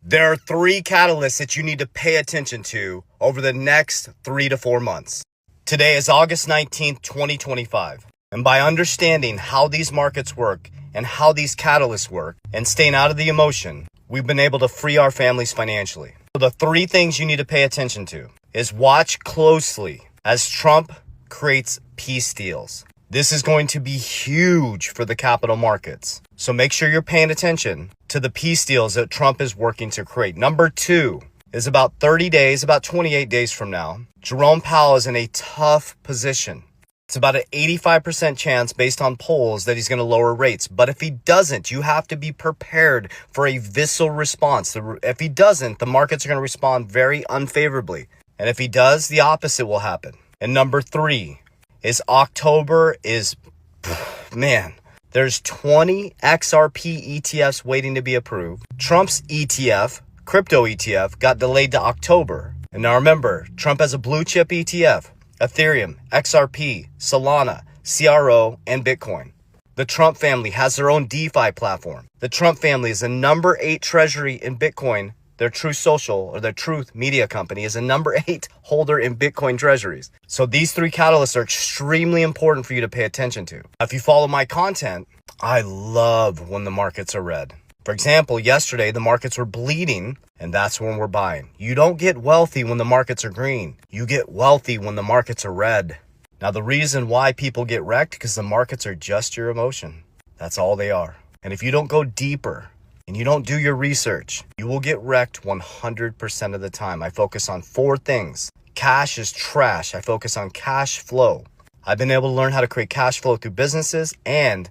There are three catalysts that you need to pay attention to over the next 3 to 4 months. Today is August 19th, 2025. And by understanding how these markets work and how these catalysts work and staying out of the emotion, we've been able to free our families financially. So the three things you need to pay attention to is watch closely as Trump creates peace deals. This is going to be huge for the capital markets. So make sure you're paying attention to the peace deals that Trump is working to create. Number two is about 30 days, about 28 days from now, Jerome Powell is in a tough position. It's about an 85% chance based on polls that he's going to lower rates. But if he doesn't, you have to be prepared for a visceral response. If he doesn't, the markets are going to respond very unfavorably. And if he does, the opposite will happen. And number three is October is, man, there's 20 XRP ETFs waiting to be approved. Trump's ETF, crypto ETF, got delayed to October. And now remember, Trump has a blue chip ETF, Ethereum, XRP, Solana, CRO, and Bitcoin. The Trump family has their own DeFi platform. The Trump family is the number 8 treasury in Bitcoin. Their Truth Social, or their Truth Media company, is a number 8 holder in Bitcoin treasuries. So these three catalysts are extremely important for you to pay attention to. If you follow my content, I love when the markets are red. For example, yesterday the markets were bleeding, and that's when we're buying. You don't get wealthy when the markets are green. You get wealthy when the markets are red. Now, the reason why people get wrecked, because the markets are just your emotion. That's all they are. And if you don't go deeper, and you don't do your research, you will get wrecked 100% of the time. I focus on 4 things. Cash is trash. I focus on cash flow. I've been able to learn how to create cash flow through businesses and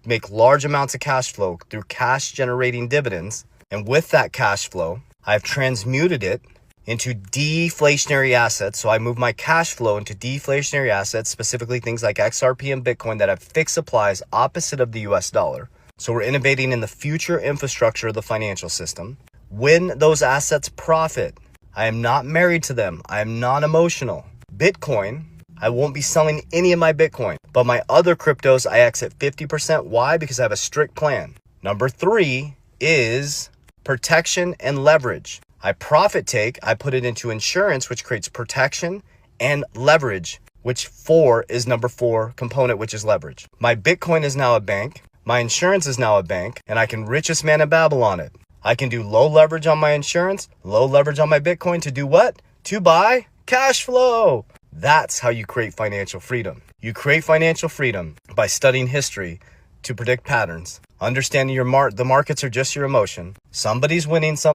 make large amounts of cash flow through cash generating dividends. And with that cash flow, I've transmuted it into deflationary assets. So I move my cash flow into deflationary assets, specifically things like XRP and Bitcoin that have fixed supplies opposite of the US dollar. So we're innovating in the future infrastructure of the financial system. When those assets profit, I am not married to them. I am non-emotional. Bitcoin, I won't be selling any of my Bitcoin, but my other cryptos, I exit 50%. Why? Because I have a strict plan. Number 3 is protection and leverage. I profit take, I put it into insurance, which creates protection, and leverage, which 4 is number 4 component, which is leverage. My Bitcoin is now a bank. My insurance is now a bank, and I can richest man in Babylon it. I can do low leverage on my insurance, low leverage on my Bitcoin to do what? To buy cash flow. That's how you create financial freedom. You create financial freedom by studying history to predict patterns, understanding the markets are just your emotion. Somebody's winning,